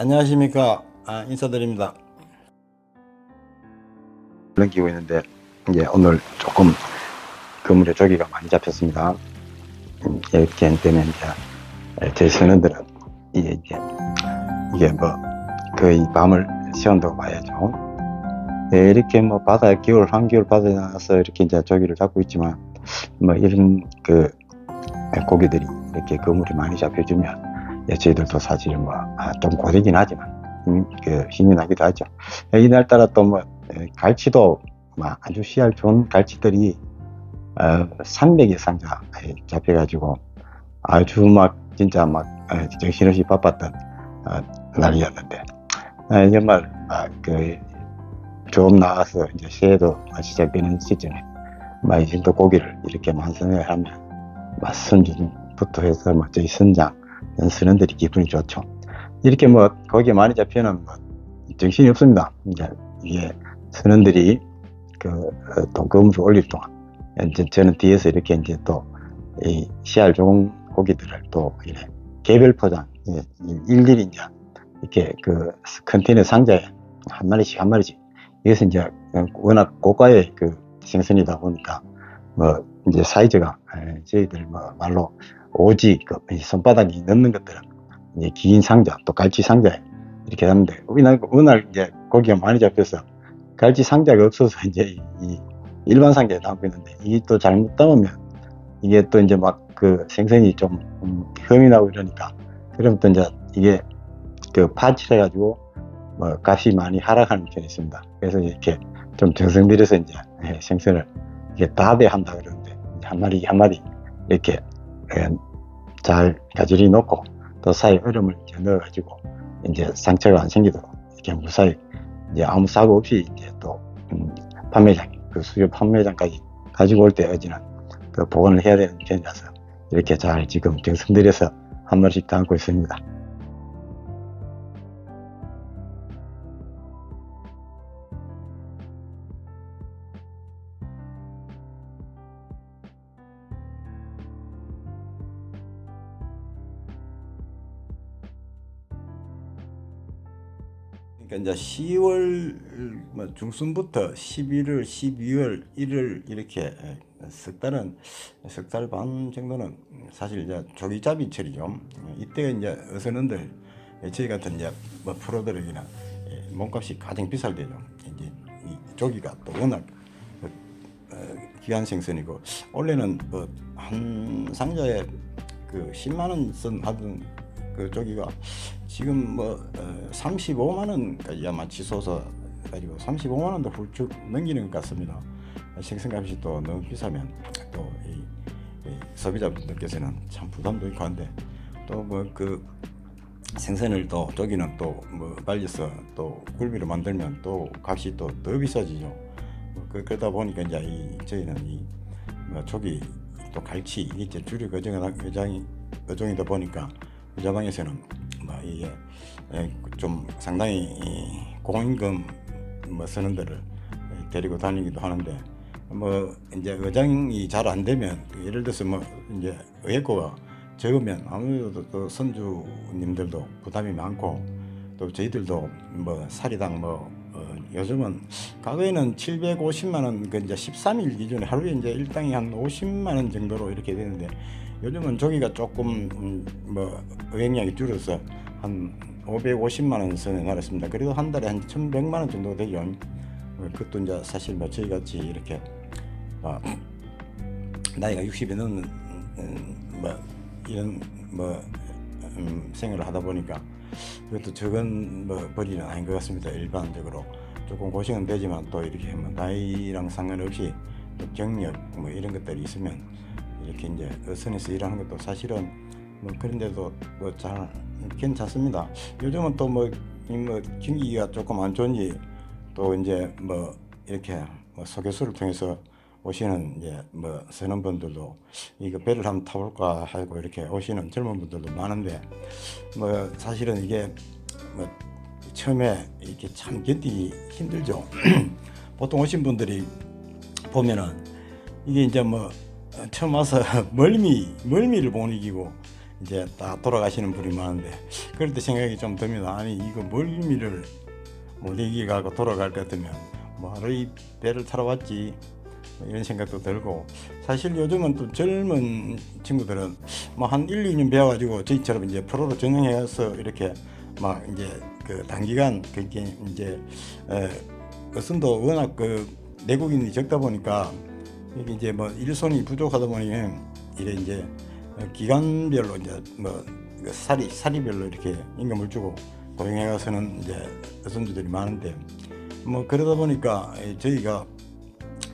안녕하십니까. 인사드립니다. 넘기고 있는데 이제 오늘 조금 그물에 조기가 많이 잡혔습니다. 이렇게 되면 이제 저희 선원들은 이게 뭐 거의 밤을 새운다고 봐야죠. 이렇게 뭐 바다에 한겨울 바다에 나가서 이렇게 이제 조기를 잡고 있지만 뭐 이런 그 고기들이 이렇게 그물이 많이 잡혀주면 저희들도 사실 좀 고되긴 하지만 힘이 나기도 하죠. 이날따라 또 갈치도 아주 씨알 좋은 갈치들이 300여 상자 잡혀가지고 아주 진짜 정신없이 바빴던 날이었는데, 정말 좀 나와서 이제 새해도 시작되는 시즌에 이 정도 고기를 이렇게 완성을 하면 선주부터 해서 저희 선장 선원들이 기분이 좋죠. 이렇게 고기 많이 잡히면 정신이 없습니다. 이게 선원들이 또 그물을 올릴 동안 저는 뒤에서 이렇게 이제 또 이 씨알 좋은 고기들을 또 개별 포장 일일이 이제 이렇게 컨테이너 상자에 한 마리씩 이것은 이제 워낙 고가의 생선이다 보니까 이제 사이즈가 저희들 말로 오지 손바닥이 넘는 것들은 이제 긴 상자 또 갈치 상자에 이렇게 담는데, 오늘 이제 고기가 많이 잡혀서 갈치 상자가 없어서 이제 이 일반 상자에 담고 있는데, 이게 또 잘못 담으면 이게 또 이제 생선이 좀 흠이 나고 이러니까, 그럼 또 이제 이게 파치를 해가지고 값이 많이 하락하는 편이 있습니다. 그래서 이렇게 좀 정성 들여서 이제 생선을 이게 다배 한다 그러는데, 한 마리 이렇게 잘 가지리 놓고 또 사이에 얼음을 넣어가지고 이제 상처가 안 생기도록 이렇게 무사히 이제 아무 사고 없이 이제 또 판매장 수요 판매장까지 가지고 올 때까지는 보관을 해야 되는 편이라서 이렇게 잘 지금 정성 들여서 한 마리씩 담고 있습니다. 그러니까 이제 10월 중순부터 11월, 12월, 1월 이렇게 석 달 반 정도는 사실 이제 조기잡이철이죠. 이때 이제 어선원들 저희 같은 이제 프로들에게는 몸값이 가장 비쌀 때죠. 이제 이 조기가 또 워낙 귀한 생선이고, 원래는 한 상자에 10만 원 선 하던 조기가 지금 35만 원까지 아마 치솟아 가지고 35만 원도 훌쩍 넘기는 것 같습니다. 생선값이 또 너무 비싸면 또 이 소비자분들께서는 참 부담도 있고 한데, 또 생선을 또 조기는 또 말려서 또 굴비로 만들면 또 값이 또 더 비싸지죠. 그러다 보니까 이제 저희는 조기 또 갈치 이게 주류 어종이다 보니까 부자방에서는 이게 좀 상당히 고임금 선원들을 데리고 다니기도 하는데, 이제 어장이 잘 안 되면, 예를 들어서 이제 의획고가 적으면 아무래도 또 선주님들도 부담이 많고, 또 저희들도 사리당 요즘은 과거에는 750만 원 이제 13일 기준에 하루에 이제 일당이 한 50만 원 정도로 이렇게 되는데, 요즘은 조기가 조금 의획량이 줄어서 한 550만 원 선에 나갔습니다. 그래도 한 달에 한 1,100만 원 정도 되죠. 그것도 이제 사실 저희 같이 이렇게 나이가 60이 넘는 이런 생활을 하다 보니까 그것도 적은 벌이는 아닌 것 같습니다. 일반적으로 조금 고생은 되지만, 또 이렇게 나이랑 상관없이 또 경력 이런 것들이 있으면 이렇게 이제 어선에서 일하는 것도 사실은 그런데도 잘 괜찮습니다. 요즘은 또 경기가 조금 안 좋은지 또 이제 이렇게 소개서를 통해서 오시는 이제 선원분들도 이거 배를 한번 타볼까 하고 이렇게 오시는 젊은 분들도 많은데, 사실은 이게 처음에 이렇게 참 견디기 힘들죠. 보통 오신 분들이 보면은 이게 이제 처음 와서 멀미를 못 이기고 이제 딱 돌아가시는 분이 많은데 그럴 때 생각이 좀 듭니다. 아니 이거 멀미를 못 이기고 돌아갈 것 같으면 뭐하루 이 배를 타러 왔지, 뭐 이런 생각도 들고, 사실 요즘은 또 젊은 친구들은 뭐 한 1, 2년 배워가지고 저희처럼 이제 프로로 전향해서 이렇게 막 이제 그 단기간 그게 이제 어선도 워낙 그 내국인이 적다 보니까 이게 이제 뭐 일손이 부족하다 보니 이래 이제 기간별로 이제 뭐 사리별로 이렇게 임금을 주고 고용해 가서는 이제 어선주들이 많은데, 뭐 그러다 보니까 저희가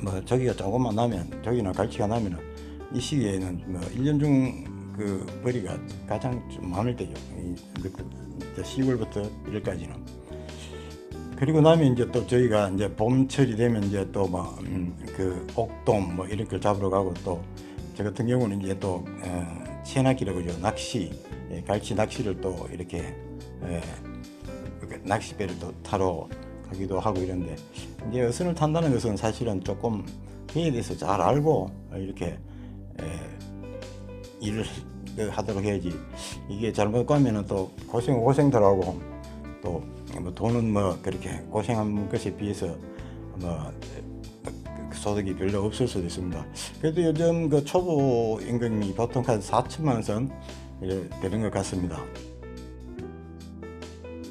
뭐 저기가 조금만 나면, 저기나 갈치가 나면은 이 시기에는 뭐 1년 중 그 벌이가 가장 좀 많을 때죠. 10월부터 1월까지는. 그리고 나면 이제 또 저희가 이제 봄철이 되면 이제 또 뭐 그 옥돔 뭐 이런 걸 잡으러 가고, 또 저 같은 경우는 이제 또 채낚기라고 그러죠. 낚시, 갈치 낚시를 또 이렇게 낚시배를 또 타러 가기도 하고 이런데, 이제 어선을 탄다는 것은 사실은 조금 해에 대해서 잘 알고 이렇게 일을 하도록 해야지, 이게 잘못 가면은 또 고생들하고 또 뭐 돈은 뭐 그렇게 고생한 것에 비해서 뭐 소득이 별로 없을 수도 있습니다. 그래도 요즘 그 초보 임금이 보통 한 4천만 선 되는 것 같습니다.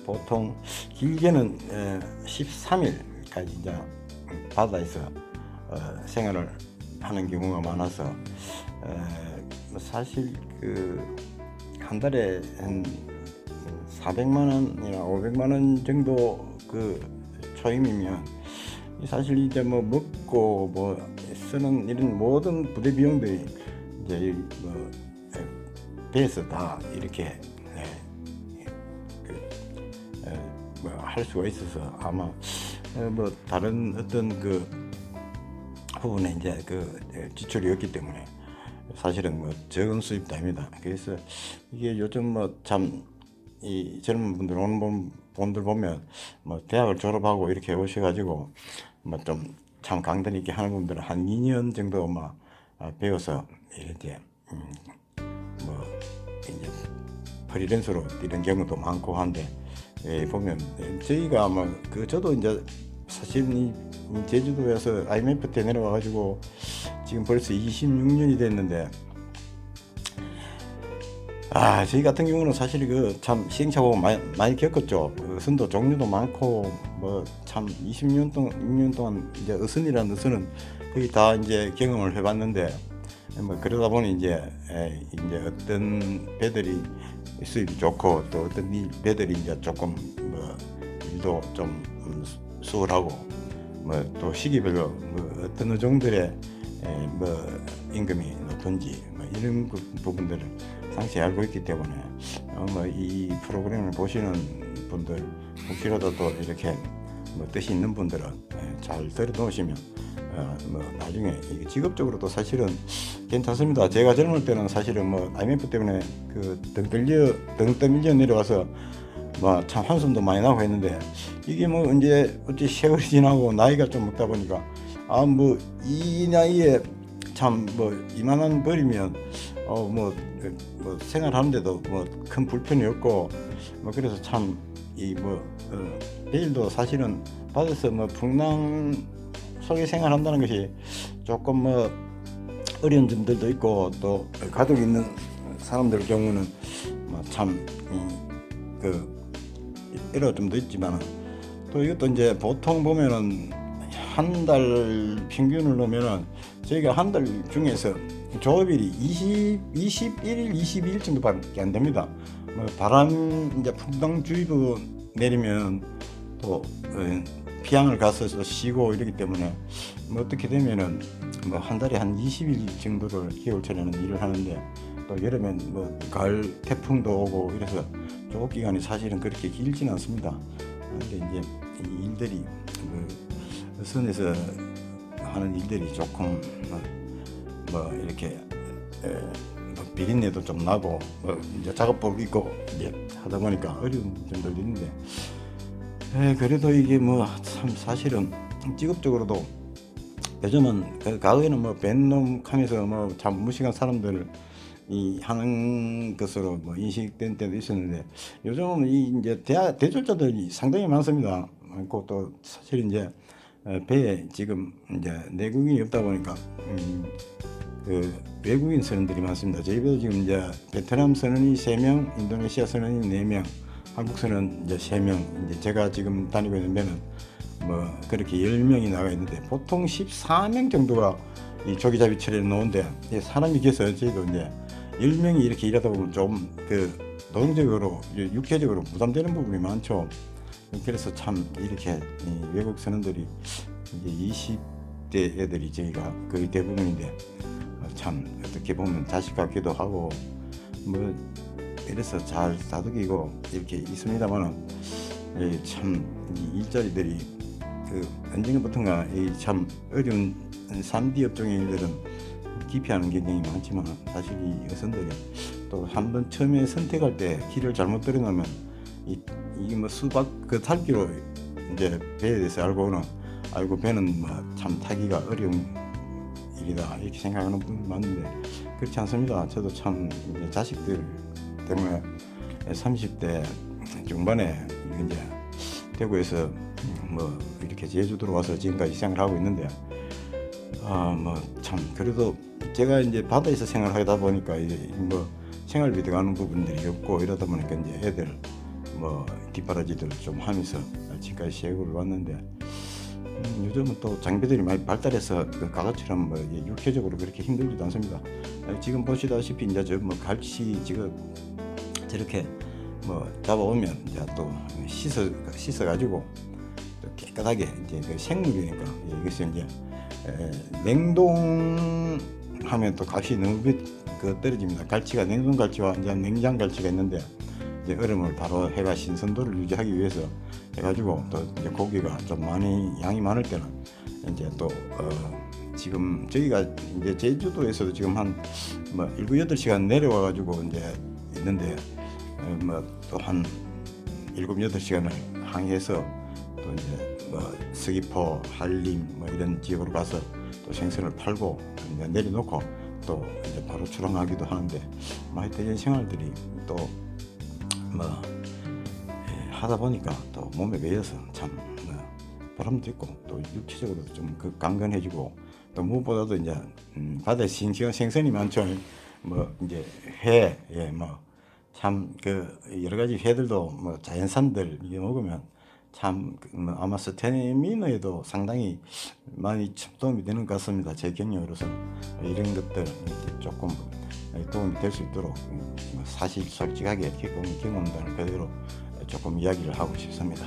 보통 길게는 13일까지 이제 바다에서 생활을 하는 경우가 많아서 사실 그 한 달에 한 400만 원이나 500만 원 정도 그 초임이면 사실 이제 뭐 먹고 뭐 쓰는 이런 모든 부대 비용들이 이제 뭐 배에서 다 이렇게 뭐 할 수가 있어서, 아마 뭐 다른 어떤 그 부분에 이제 그 지출이 없기 때문에 사실은 뭐 적은 수입도 아닙니다. 그래서 이게 요즘 뭐 참 이 젊은 분들 오는 분들 보면 뭐 대학을 졸업하고 이렇게 오셔가지고 뭐 좀 참 강단 있게 하는 분들은 한 2년 정도 막 배워서 이제 뭐 이제 프리랜서로 이런 경우도 많고 한데, 보면 저희가 뭐 그 저도 이제 사실 이 제주도에서 IMF 때 내려와가지고 지금 벌써 26년이 됐는데, 저희 같은 경우는 사실 그 참 시행착오가 많이 겪었죠. 어선도 종류도 많고 뭐 참 20년 동안 6년 동안 이제 어선이라는 어선은 거의 다 이제 경험을 해봤는데, 뭐 그러다 보니 이제 어떤 배들이 수입이 좋고 또 어떤 배들이 이제 조금 뭐 일도 좀 수월하고 뭐 또 시기별로 뭐 어떤 어종들의 뭐 임금이 높은지 뭐 이런 부분들을 상세히 알고 있기 때문에 뭐 이 프로그램을 보시는 분들 혹시라도 또 이렇게 뭐 뜻이 있는 분들은 잘 들어 놓으시면 뭐 나중에 이게 직업적으로도 사실은 괜찮습니다. 제가 젊을 때는 사실은 뭐 IMF 때문에 그 등 떠밀려 내려와서 뭐 참 한숨도 많이 나고 했는데, 이게 뭐 이제 어찌 세월이 지나고 나이가 좀 먹다 보니까 뭐 이 나이에 참 뭐 이만한 벌이면 뭐 생활하는데도 뭐 큰 불편이 없고, 뭐 그래서 참 이 뭐 내일도 사실은 바다에서 뭐 풍랑 속에 생활한다는 것이 조금 뭐 어려운 점들도 있고, 또 가족 있는 사람들 경우는 뭐 참 어려운 점도 있지만, 또 이것도 이제 보통 보면은 한 달 평균을 놓으면은 저희가 한 달 중에서 조업일이 21일, 22일 정도밖에 안 됩니다. 뭐 바람 이제 풍랑주의보 내리면 또 피항을 가서 쉬고 이러기 때문에 뭐 어떻게 되면은 뭐 한 달에 한 20일 정도를 겨울철에는 일을 하는데, 또 여름엔 뭐 가을 태풍도 오고 이래서 조업 기간이 사실은 그렇게 길지는 않습니다. 그런데 이제 이 일들이 어선에서 하는 일들이 조금 뭐 이렇게 뭐 비린내도 좀 나고 뭐 이제 작업복 입고 이제 하다 보니까 어려운 점도 있는데, 그래도 이게 뭐 참 사실은 직업적으로도 요즘은 그 가을에는 뭐 뱃놈 하면서 뭐 참 무식한 사람들 이 하는 것으로 뭐 인식된 때도 있었는데 요즘은 이 이제 대졸자들이 상당히 많습니다. 많고 또 사실 이제 배에 지금 이제 내국인이 없다 보니까 그 외국인 선원들이 많습니다. 저희도 지금 이제 베트남 선원이 3명, 인도네시아 선원이 4명, 한국 선원 이제 3명, 이제 제가 지금 다니고 있는 배는 뭐 그렇게 10명이 나가 있는데 보통 14명 정도가 이 조기잡이 처리에 놓은데 사람이 계서 저희도 이제 10명이 이렇게 일하다 보면 좀 그 노동적으로 육체적으로 부담되는 부분이 많죠. 그래서 참 이렇게 외국 선원들이 이제 20대 애들이 저희가 거의 대부분인데 참 어떻게 보면 자식 같기도 하고 뭐 이래서 잘 다독이고 이렇게 있습니다만은 참 이 일자리들이 그 언젠가부터가 참 어려운 3D 업종의 일들은 기피하는 경향이 많지만 사실 이 여성들이 또 한번 처음에 선택할 때 길을 잘못 들여놓으면 이게 뭐 수박 그 탈기로 이제 배에 대해서 알고 배는 뭐 참 타기가 어려운 일이다 이렇게 생각하는 분이 많은데 그렇지 않습니다. 저도 참 이제 자식들 때문에 30대 중반에 이제 대구에서 뭐 이렇게 제주도로 와서 지금까지 생활을 하고 있는데 뭐 참 그래도 제가 이제 바다에서 생활하다 보니까 이제 뭐 생활비 들어가는 부분들이 없고 이러다 보니까 이제 애들 뭐 뒷바라지들 좀 하면서 지금까지 세구를 왔는데 요즘은 또 장비들이 많이 발달해서 그 과거처럼 뭐 육체적으로 그렇게 힘들지도 않습니다. 지금 보시다시피 이제 저 뭐 갈치 지금 저렇게 뭐 잡아오면 이제 또 씻어 가지고 또 깨끗하게 이제 그 생물이니까 이것이 이제 냉동하면 또 값이 너무 그 떨어집니다. 갈치가 냉동 갈치와 이제 냉장 갈치가 있는데 이제 얼음을 바로 해가 신선도를 유지하기 위해서 해가지고 또 이제 고기가 좀 양이 많을 때는 이제 또 지금 저희가 이제 제주도에서도 지금 한 뭐 7, 8시간 내려와가지고 이제 있는데 뭐 또 한 7, 8시간을 항해해서 또 이제 뭐 서귀포, 한림 뭐 이런 지역으로 가서 또 생선을 팔고 이제 내려놓고 또 이제 바로 출항하기도 하는데 하여튼 이런 생활들이 또 뭐 하다 보니까 또 몸에 배어서 참 보람도 있고 또 육체적으로도 좀 강건해지고 또 무엇보다도 이제 바다에 싱싱한 생선이 많죠. 뭐 이제 뭐 참 그 여러 가지 회들도 뭐 자연산들 이게 먹으면 참 아마 스태미너에도 상당히 많이 도움이 되는 것 같습니다. 제 경력으로서 이런 것들 조금 도움이 될 수 있도록 사실 솔직하게 경험담을 그대로 조금 이야기를 하고 싶습니다.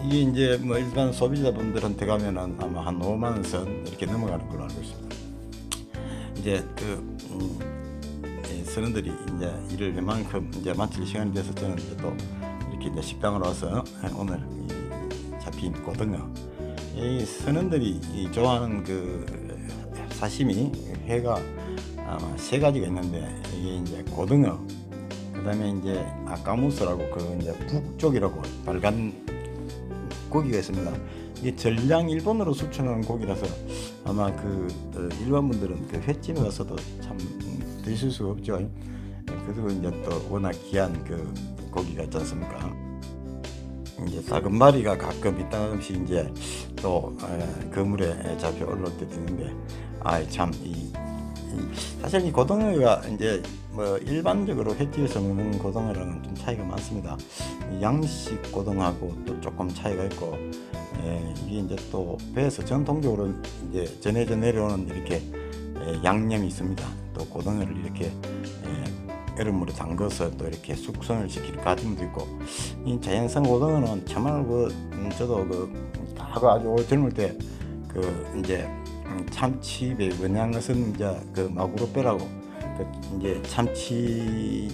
이게 이제 뭐 일반 소비자분들한테 가면은 아마 한 5만 원 선 이렇게 넘어가는 걸로 알고 있습니다. 이제 선원들이 이제 일을 웬만큼 이제 마칠 시간이 돼서 저는 이제 또 이렇게 이제 식당으로 와서 오늘 잡힌 고등어 이 선원들이 좋아하는 그 사시미 회가 아마 3가지가 있는데 이게 이제 고등어 그다음에 이제 아까무스라고 그 이제 북쪽이라고 빨간 고기가 있습니다. 이게 전량 일본으로 수출하는 고기라서 아마 그 일반 분들은 그 횟집에 가서도 참 드실 수가 없죠. 그리고 이제 또 워낙 귀한 그 고기가 있지 않습니까? 이제 작은 마리가 가끔 이따금씩 이제 또 그물에 잡혀 올라올 때도 있는데 참 사실 이 고등어가 이제 뭐 일반적으로 횟집에서 먹는 고등어랑은 좀 차이가 많습니다. 양식 고등어하고 또 조금 차이가 있고 이게 이제 또 배에서 전통적으로 이제 전해져 내려오는 이렇게 양념이 있습니다. 또 고등어를 이렇게 얼음물에 담궈서 또 이렇게 숙성을 시킬 가짐도 있고, 이 자연산 고등어는 참말로 저도 그 아주 젊을 때 이제 참치배 그냥 것은 이제 그 마구로배라고 이제 참치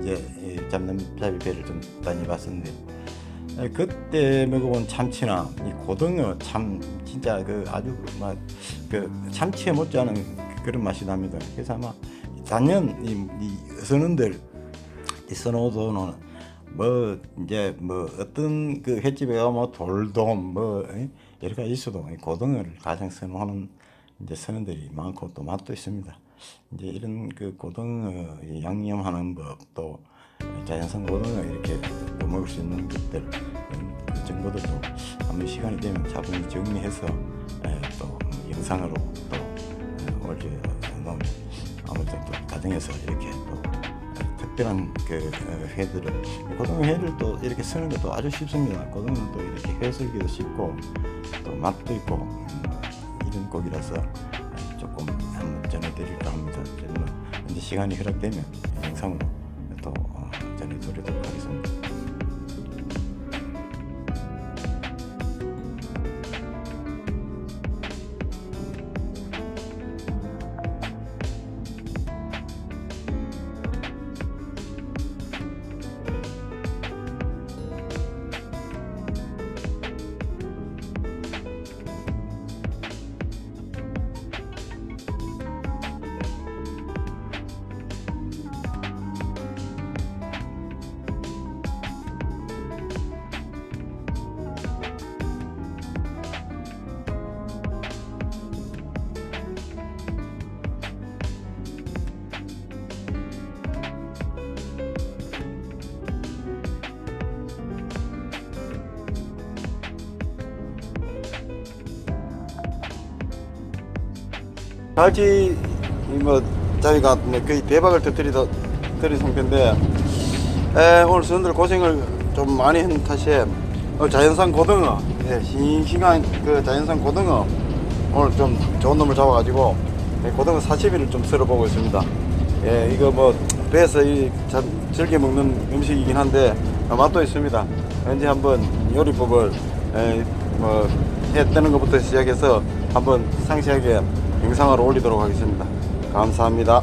이제 잡는 배를 좀 다녀봤었는데, 그때 먹어본 참치나 이 고등어 참 진짜 아주 막 참치에 못지않은 그런 맛이 납니다. 그래서 아마 단연 이 선원들 이 선호도는 이제 어떤 횟집에 가면 돌돔 여러 가지 있어도 이 고등어를 가장 선호하는 이제 선원들이 많고 또 맛도 있습니다. 이제 이런 고등어 양념하는 법, 또 자연산 고등어 이렇게 또 먹을 수 있는 것들, 그 정보들도 한번 시간이 되면 차분히 정리해서 또 영상으로 또 올려놓으면 아무튼 또 가정에서 이렇게 또 특별한 회들을, 고등어 회를 또 이렇게 쓰는 것도 아주 쉽습니다. 고등어는 또 이렇게 회 썰기도 쉽고 또 맛도 있고 이런 고기라서 조금 한번 전해드릴까 합니다. 저는 이제 시간이 허락되면 영상으로 또 전해드리도록 하겠습니다. 갈치 저희가 거의 대박을 터뜨린 상태인데, 오늘 선들 고생을 좀 많이 한 탓에 자연산 고등어, 싱싱한 자연산 고등어 오늘 좀 좋은 놈을 잡아가지고 고등어 사시미를 좀 썰어보고 있습니다. 이거 배에서 즐겨 먹는 음식이긴 한데 맛도 있습니다. 현재 한번 요리법을 해 뜨는 것부터 시작해서 한번 상세하게 영상을 올리도록 하겠습니다. 감사합니다.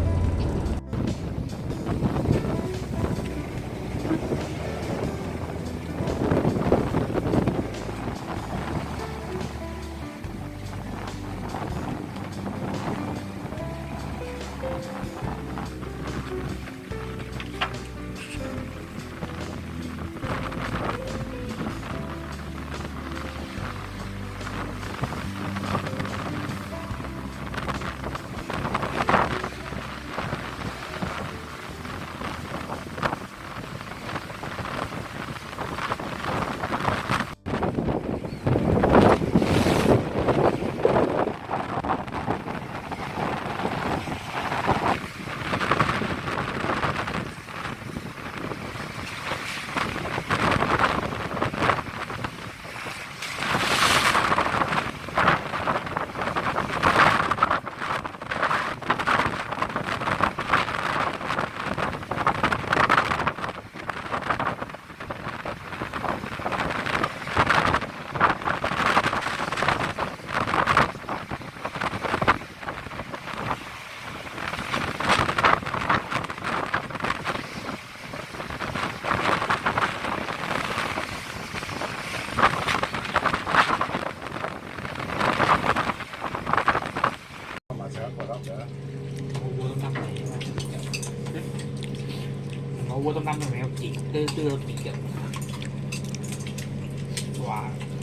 Nấu cua tôm tăm rồi mày không chỉ tư tư được chỉ wow